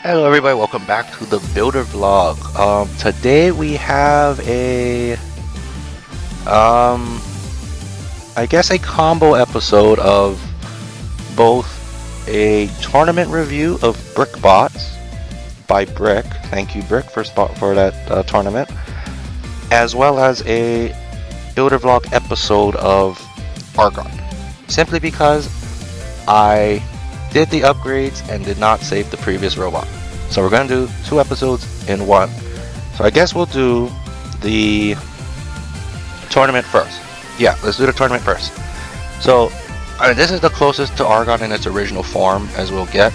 Hello everybody, welcome back to the Builder Vlog. Today we have a, I guess a combo episode of both a tournament review of Brickbots by Brick, thank you Brick for that tournament, as well as a Builder Vlog episode of Argon, simply because I did the upgrades and did not save the previous robot. So we're going to do 2 episodes in one. So I guess we'll do the tournament first. Yeah, let's do the tournament first. So this is the closest to Argon in its original form as we'll get.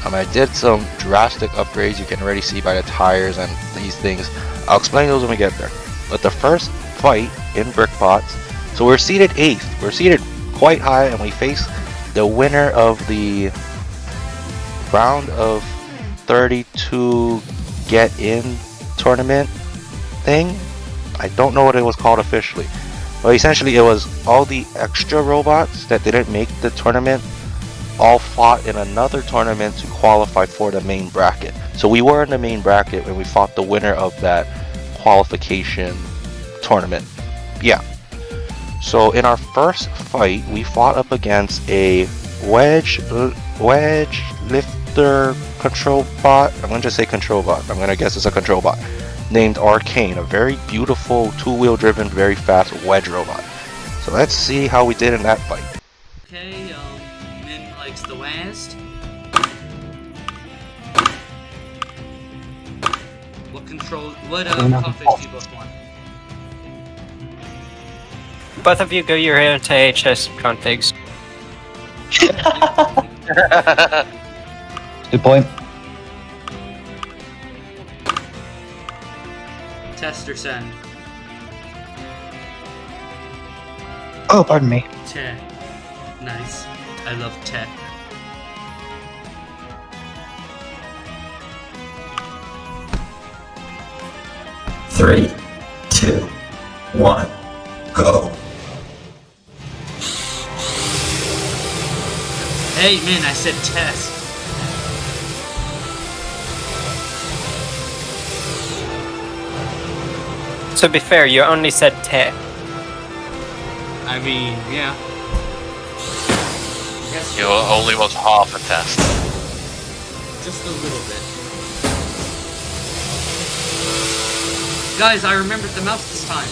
I did some drastic upgrades, you can already see by the tires and these things. I'll explain those when we get there. But the first fight in Brickbots, so we're seated 8th. We're seated quite high and we face the winner of the round of 32 get in tournament thing. I don't know what it was called officially, but essentially it was all the extra robots that didn't make the tournament all fought in another tournament to qualify for the main bracket. So we were in the main bracket when we fought the winner of that qualification tournament. Yeah. So in our first fight, we fought up against a wedge lifter control bot. I'm gonna just say control bot. I'm gonna guess it's a control bot named Arcane, a very beautiful 2-wheel driven, very fast wedge robot. So let's see how we did in that fight. Okay, Min likes the West. What conflicts do you both want? Both of you go your Hibito-TTH configs. Good point. Test or send? Oh, pardon me. Te. Nice. I love te. Three, two, one, go. Hey, Min, I said test. To be fair, you only said te. I mean, yeah. It only was half a test. Just a little bit. Guys, I remembered the mouse this time.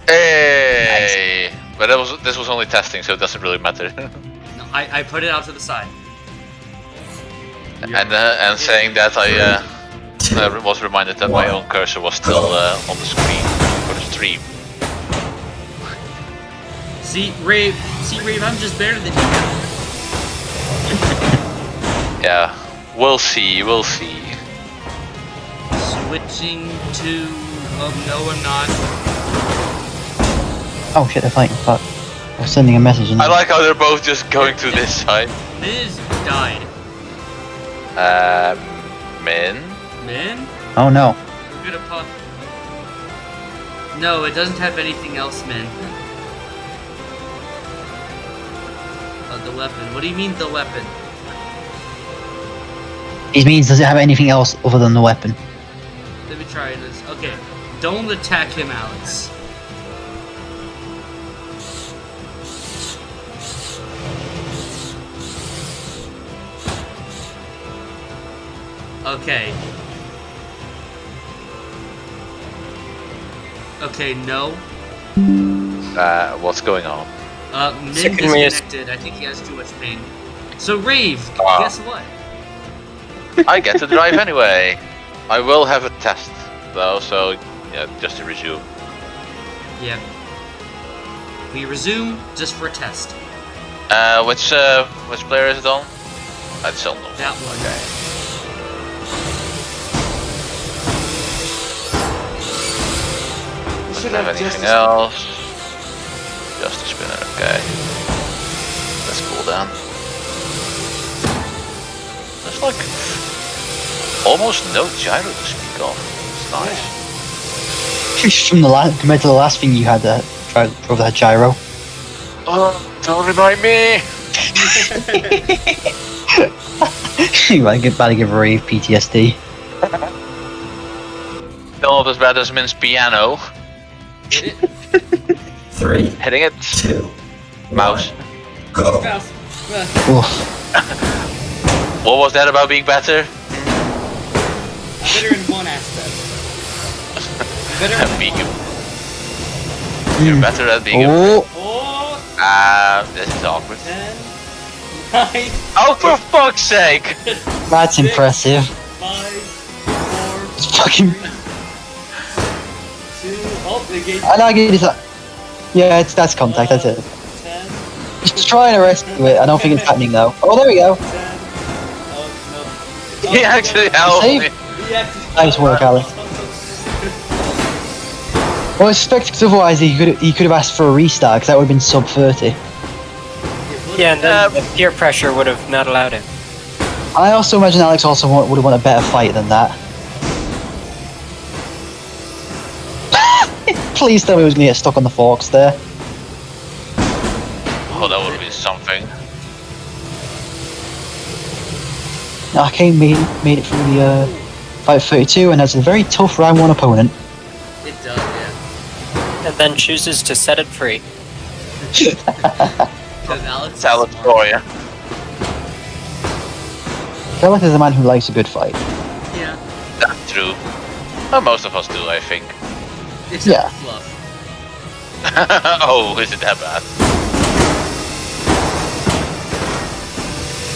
Hey! Nice. But this was only testing, so it doesn't really matter. No, I put it out to the side. And saying that I was reminded that my own cursor was still on the screen for the stream. See, Rave, I'm just better than you. Yeah, we'll see. Switching to... Oh, no, I'm not. Oh shit, they're fighting. Fuck. I was sending a message in. I like how they're both just going to this side. Miz died. Min? Min? Oh no. We're gonna pop... No, it doesn't have anything else, Min. The weapon. What do you mean, the weapon? It means does it have anything else other than the weapon? Let me try this. Okay. Don't attack him, Alex. Okay. Okay, no. What's going on? Min disconnected. I think he has too much pain. So, Rave, guess what? I get to drive anyway. I will have a test, though, so yeah, just to resume. Yeah. We resume just for a test. Which player is it on? It's on. That one. Okay. Doesn't have anything else. Just a spinner, okay. Let's cool down. There's like almost no gyro to speak of. It's nice. From compared to the last thing you had drove that gyro. Oh, don't remind me! You about to give Rave PTSD. Not as bad as Min's piano. Hit it. 3, Hitting it. 2, Mouse. go. Mouse. Oof. What was that about being better? Better in one aspect. Better in Being one. You're better at being Oh, Oh, this is awkward. 10, 9, Oh, for fuck's sake! that's impressive. 5, 4, It's fucking. 2, oh, the gate. I like it. Yeah, that's contact. That's it. 10, Just try and rescue it. I don't think it's happening though. Oh, there we go. 10. Oh, no. He actually helped Save? me. He actually- Nice work, Alex. Well, I suspect because otherwise he could have asked for a restart because that would have been sub 30. Yeah, and then the peer pressure would have not allowed him. I also imagine Alex also would have won a better fight than that. Please tell me he was going to get stuck on the forks there. Oh, that would be something. Arcane made it through the fight 32 and has a very tough round 1 opponent. It does, yeah. And then chooses to set it free. Because Alex is Salad smart. for you. Alex is a man who likes a good fight. Yeah. That's true. Well, most of us do, I think. Except Yeah. Fluff. Oh, is it that bad?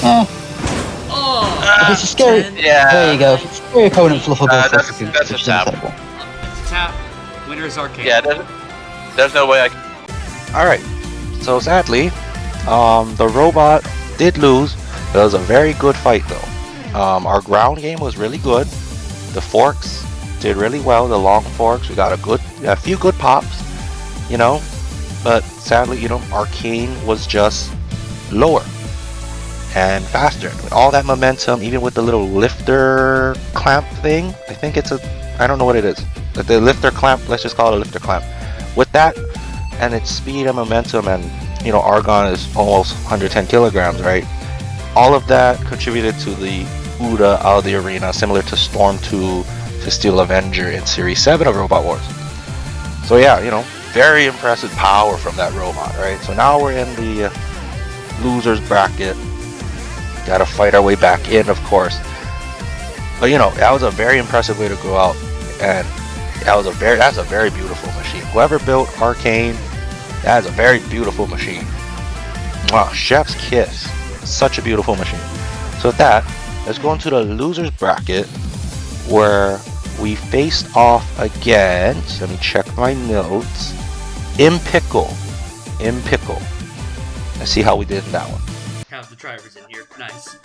Oh! If it's a scary, 10. Yeah. there you go. If it's a scary opponent, Fluff will go for that's it, a which is tap. unacceptable. It's a tap. Winner's arcade. Yeah, there's no way I can. Alright, so sadly, the robot did lose. It was a very good fight though. Our ground game was really good. The forks did really well, the long forks. We got a few good pops, you know, but sadly, you know, Arcane was just lower and faster. With all that momentum, even with the little lifter clamp thing, I think it's I don't know what it is. But the lifter clamp, let's just call it a lifter clamp. With that, and its speed and momentum, and you know, Argon is almost 110 kilograms, right? All of that contributed to the Yuuta out of the arena, similar to Storm 2 to Steel Avenger in Series 7 of Robot Wars. So yeah, you know, very impressive power from that robot, right? So now we're in the losers bracket. Gotta fight our way back in, of course. But you know, that was a very impressive way to go out, and that's a very beautiful machine. Whoever built Arcane, that is a very beautiful machine. Wow, chef's kiss. Such a beautiful machine. So with that, let's go into the losers bracket where we faced off against, let me check my notes, Impickle. Let's see how we did in that one. Have the drivers in here. Nice.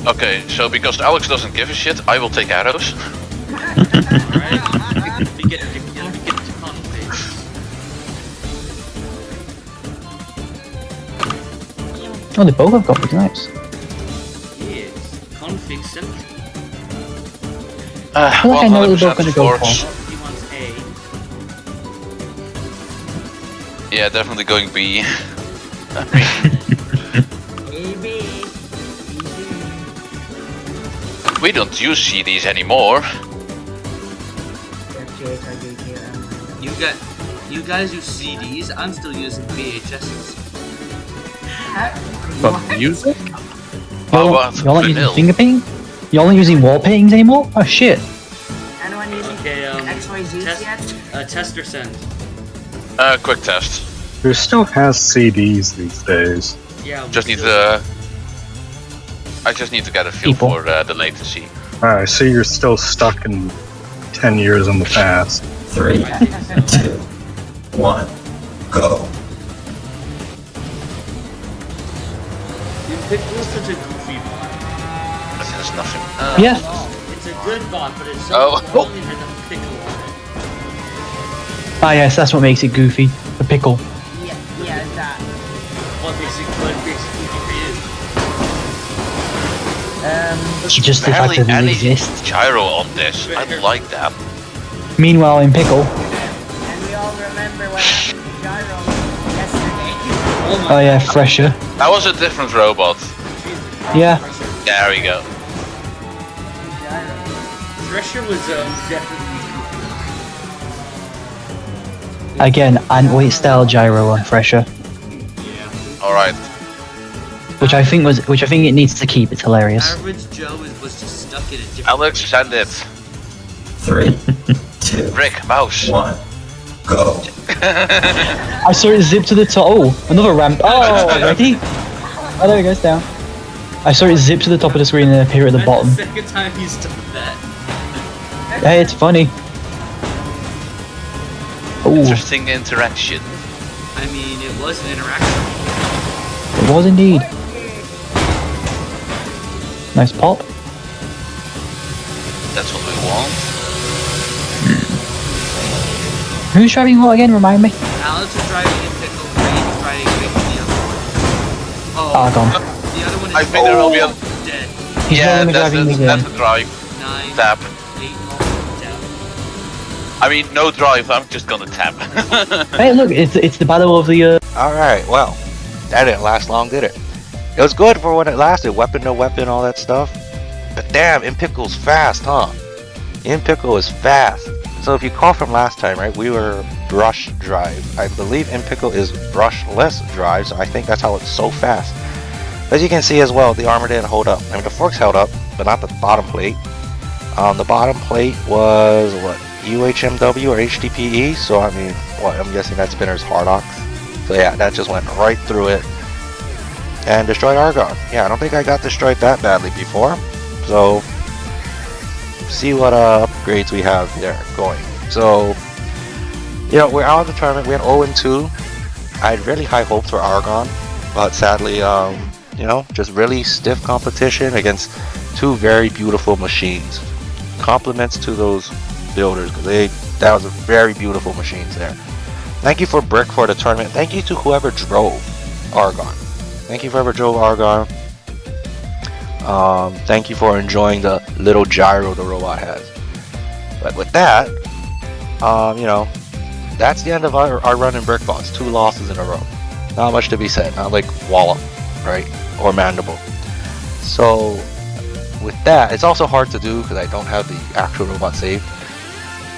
Okay, so because Alex doesn't give a shit, I will take arrows. Alright. We get to conflict. Oh, they both have got big knives. Yes. Config central. I feel like I know what they're both going to go forks. for. He wants A. Yeah, definitely going B. We don't use CDs anymore. You guys use CDs. I'm still using VHSs. But music? How about Y'all aren't using vanilla? finger painting? Y'all aren't using wall paintings anymore? Oh shit. Anyone using Okay. XYZ yet? Test or send. Quick test. Who still has CDs these days? Yeah. we Just need still- to. I just need to get a feel People. for the latency. I see you're still stuck in 10 years in the past. 3, I think so. 2, 1, go. Impickle is such a goofy bot. There's nothing. Yeah. It's a good bot, but it's so Oh. only has a pickle on it. Ah yes, that's what makes it goofy. The pickle. Yeah, that. What makes it goofy for Just the fact Barely that it any exists. gyro on this. I like that. Meanwhile, in pickle. And we all remember what happened to Gyro yesterday. Oh yeah, fresher. That was a different robot. Yeah. There we go. Thresher was definitely. Again, ant-weight style gyro on fresher, Alright. which I think it needs to keep. It's hilarious. Average Joe was just stuck in a different. Alex, send it. 3, 2, Rick, mouse. 1, go. I saw it zip to the top. Oh, another ramp. Oh, ready? Oh, there it goes down. I saw it zip to the top of the screen and appear at the bottom. That's the second time he's done that. Hey, it's funny. Ooh, Interesting interaction. I mean, it was an interaction. it was indeed. Nice pop. That's what we want. Who's driving what again? Remind me. Alex is driving in Pickle, Ray is driving the other one. Oh, Argon. the other one is I think there will be a... dead. He's Yeah, only that's driving the again. drive. 9, Tap. 8, down. I mean, no drive, I'm just gonna tap. Hey, look, it's the battle of the. Alright, well, that didn't last long, did it? It was good for when it lasted, weapon to weapon, all that stuff. But damn, Impickle's fast, huh? Impickle is fast. So if you call from last time, right, we were brush drive. I believe Impickle is brushless drive, so I think that's how it's so fast. As you can see as well, the armor didn't hold up. I mean, the forks held up, but not the bottom plate. The bottom plate was, what, UHMW or HDPE? So, I mean, what, I'm guessing that spinner's Hardox. So yeah, that just went right through it and destroyed Argon. Yeah, I don't think I got destroyed that badly before. So, see what upgrades we have there going. So, you know, we're out of the tournament. We had 0-2. I had really high hopes for Argon, but sadly, you know, just really stiff competition against two very beautiful machines. Compliments to those builders, because that was a very beautiful machines there. Thank you for Brick for the tournament. Thank you to whoever drove Argon. Thank you for whoever drove Argon. Thank you for enjoying the little gyro the robot has. But with that, you know, that's the end of our run in Brickbots. 2 losses in a row. Not much to be said. Not like Wallop, right? Or Mandible. So, with that, it's also hard to do because I don't have the actual robot saved.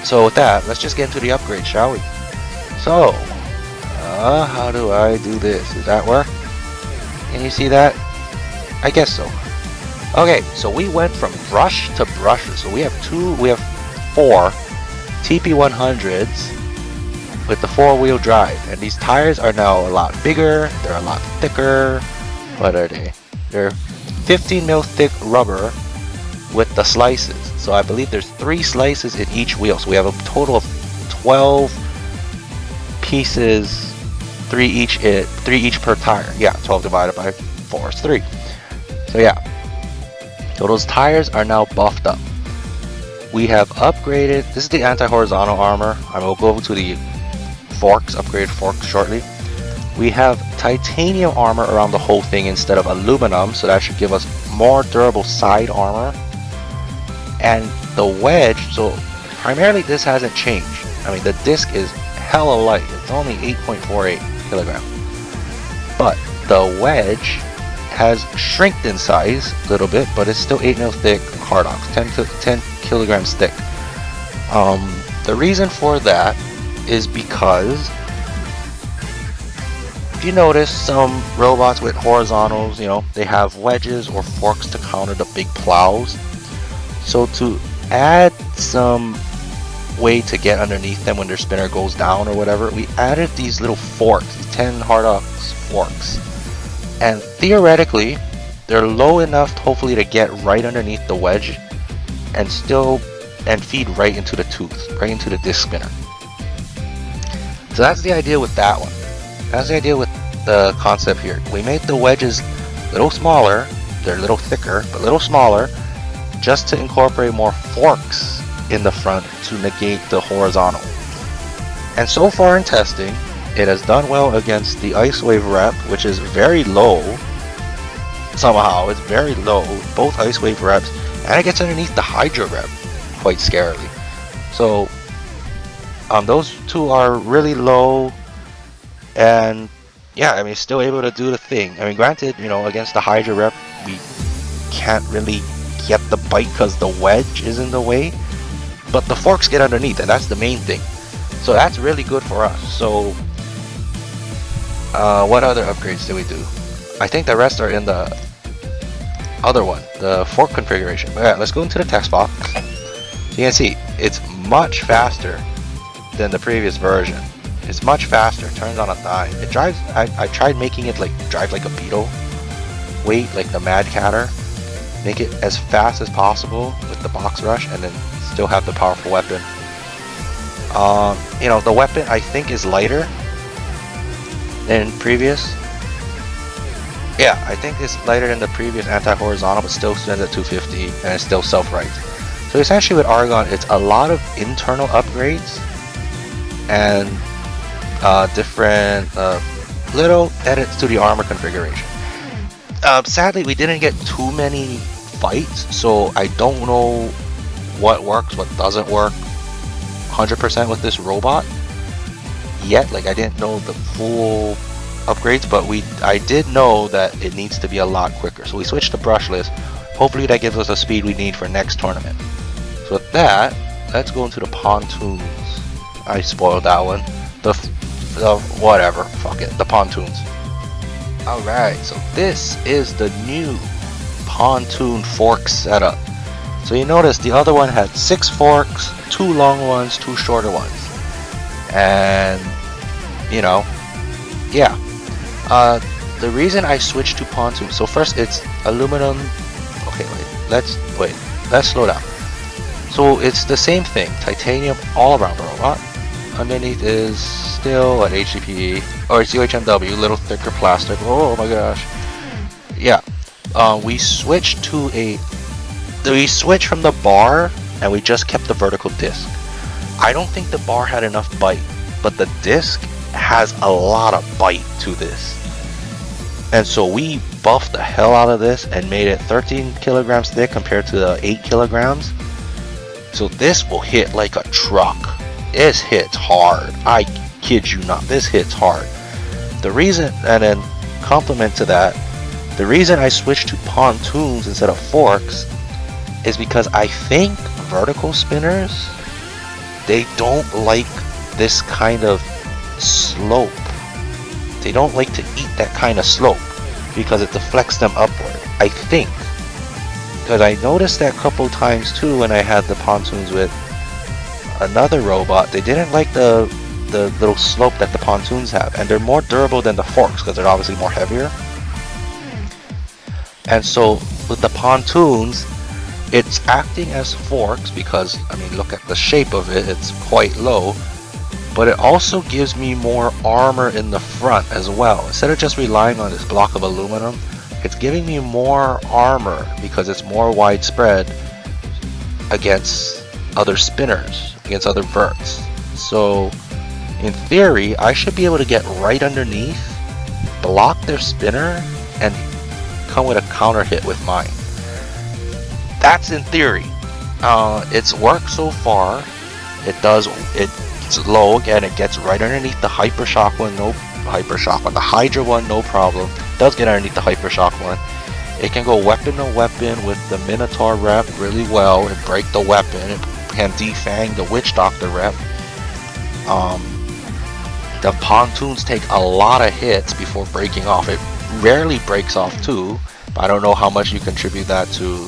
So with that, let's just get into the upgrade, shall we? So, how do I do this? Does that work? Can you see that? I guess so. Okay, so we went from brush to brushes. So we have 4 TP100s with the 4-wheel drive, and these tires are now a lot bigger. They're a lot thicker. What are they? They're 15 mil thick rubber with the slices. So I believe there's 3 slices in each wheel. So we have a total of 12 pieces, 3 each per tire. Yeah, 12 divided by 4 is 3. So yeah. So those tires are now buffed up. We have upgraded. This is the anti-horizontal armor. I will go over to the forks, upgraded forks shortly. We have titanium armor around the whole thing instead of aluminum, so that should give us more durable side armor. And the wedge, so primarily this hasn't changed. I mean, the disc is hella light. It's only 8.48 kilograms. But the wedge has shrinked in size a little bit, but it's still 8 mil thick Hardox, 10 kilograms thick. The reason for that is because if you notice, some robots with horizontals, you know, they have wedges or forks to counter the big plows. So to add some way to get underneath them when their spinner goes down or whatever, we added these little forks, 10 Hardox forks. And theoretically, they're low enough hopefully to get right underneath the wedge and feed right into the tooth, right into the disc spinner. So that's the idea with that one. That's the idea with the concept here. We made the wedges a little smaller, they're a little thicker, but a little smaller, just to incorporate more forks in the front to negate the horizontal. And so far in testing, it has done well against the Ice Wave rep, which is very low. Somehow, it's very low, both Ice Wave reps, and it gets underneath the Hydra rep quite scarily. So, those two are really low, and yeah, I mean, still able to do the thing. I mean, granted, you know, against the Hydra rep, we can't really get the bite because the wedge is in the way, but the forks get underneath, and that's the main thing. So that's really good for us. So, what other upgrades did we do? I think the rest are in the other one, the fork configuration. But yeah, let's go into the text box. So you can see, it's much faster than the previous version. It's much faster, turns on a dime. It drives, I tried making it like drive like a beetle, wait like the Mad Catter, make it as fast as possible with the box rush, and then still have the powerful weapon. You know, the weapon I think is lighter than previous. Yeah, I think it's lighter than the previous anti-horizontal, but still stands at 250 and it's still self-right. So essentially with Argon, it's a lot of internal upgrades and different little edits to the armor configuration. Sadly, we didn't get too many fights, so I don't know what works, what doesn't work 100% with this robot yet. Like, I didn't know the full upgrades, but I did know that it needs to be a lot quicker. So we switched to brushless. Hopefully that gives us the speed we need for next tournament. So with that, let's go into the Pontoons. I spoiled that one. The whatever, fuck it, the Pontoons. Alright, so this is the new Pontoon fork setup. So you notice the other one had 6 forks, 2 long ones, 2 shorter ones. And, you know, yeah. The reason I switched to Pontoon, so first it's aluminum. Okay, let's slow down. So it's the same thing, titanium all around the robot. Underneath is still an HDPE, or it's UHMW, little thicker plastic. Oh my gosh. Yeah, we switched from the bar and we just kept the vertical disc. I don't think the bar had enough bite, but the disc has a lot of bite to this. And so we buffed the hell out of this and made it 13 kilograms thick compared to the 8 kilograms. So this will hit like a truck. This hits hard. I kid you not, this hits hard. The reason, and then complement to that, the reason I switched to pontoons instead of forks is because I think vertical spinners, they don't like this kind of slope. They don't like to eat that kind of slope because it deflects them upward, I think. Because I noticed that a couple times too when I had the pontoons with another robot. They didn't like the little slope that the pontoons have, and they're more durable than the forks because they're obviously more heavier. And so with the pontoons, it's acting as forks because, I mean, look at the shape of it, it's quite low, but it also gives me more armor in the front as well. Instead of just relying on this block of aluminum, it's giving me more armor because it's more widespread against other spinners, against other verts. So in theory, I should be able to get right underneath, block their spinner, and come with a counter hit with mine. That's in theory. It's worked so far. It's low again, it gets right underneath the hypershock one, the Hydra one, no problem. It does get underneath the hypershock one. It can go weapon to weapon with the Minotaur rep really well and break the weapon. It can defang the Witch Doctor rep. The pontoons take a lot of hits before breaking off. It rarely breaks off too, but I don't know how much you contribute that to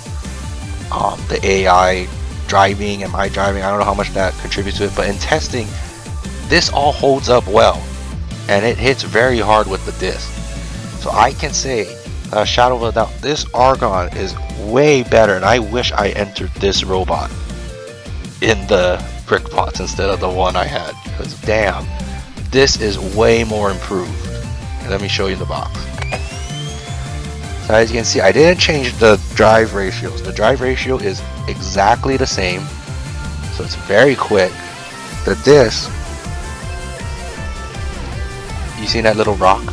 the AI driving and my driving. I don't know how much that contributes to it, but in testing, this all holds up well, and it hits very hard with the disc. So I can say, shadow of a doubt, this Argon is way better, and I wish I entered this robot in the Brickbots instead of the one I had, because damn, this is way more improved. And let me show you the box. So as you can see, I didn't change the drive ratios. The drive ratio is exactly the same, so it's very quick. The disc, you see that little rock?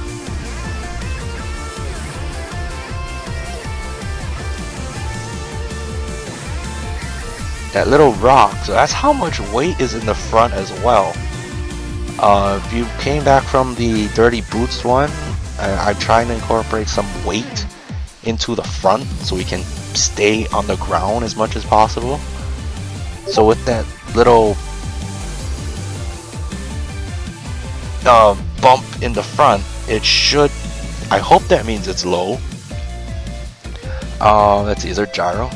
That little rock, so that's how much weight is in the front as well. If you came back from the Dirty Boots one, I'm trying to incorporate some weight into the front so we can stay on the ground as much as possible. So with that little bump in the front, it should, I hope that means it's low. Let's see, is there gyro?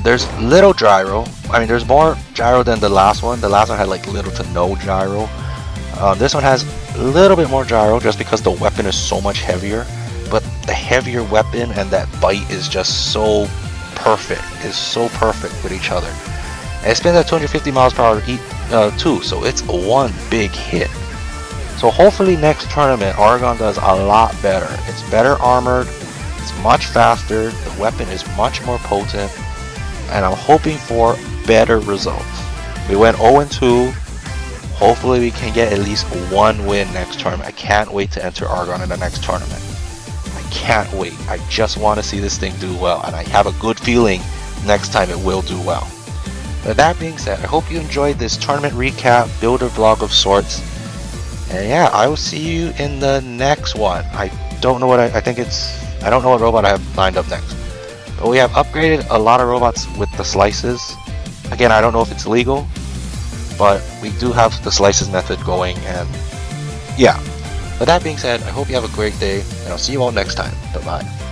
There's little gyro. I mean, there's more gyro than the last one. The last one had like little to no gyro. This one has a little bit more gyro just because the weapon is so much heavier. But the heavier weapon and that bite is just so perfect. It's so perfect with each other. And it spins at 250 miles per hour too, so it's one big hit. So hopefully next tournament, Argon does a lot better. It's better armored, it's much faster, the weapon is much more potent, and I'm hoping for better results. We went 0-2. Hopefully we can get at least one win next tournament. I can't wait to enter Argon in the next tournament. I can't wait. I just want to see this thing do well, and I have a good feeling next time it will do well. But that being said, I hope you enjoyed this tournament recap, builder vlog of sorts. And yeah, I will see you in the next one. I don't know what I don't know what robot I have lined up next. But we have upgraded a lot of robots with the slices. Again, I don't know if it's legal, but we do have the slices method going, and yeah. But that being said, I hope you have a great day, and I'll see you all next time. Bye-bye.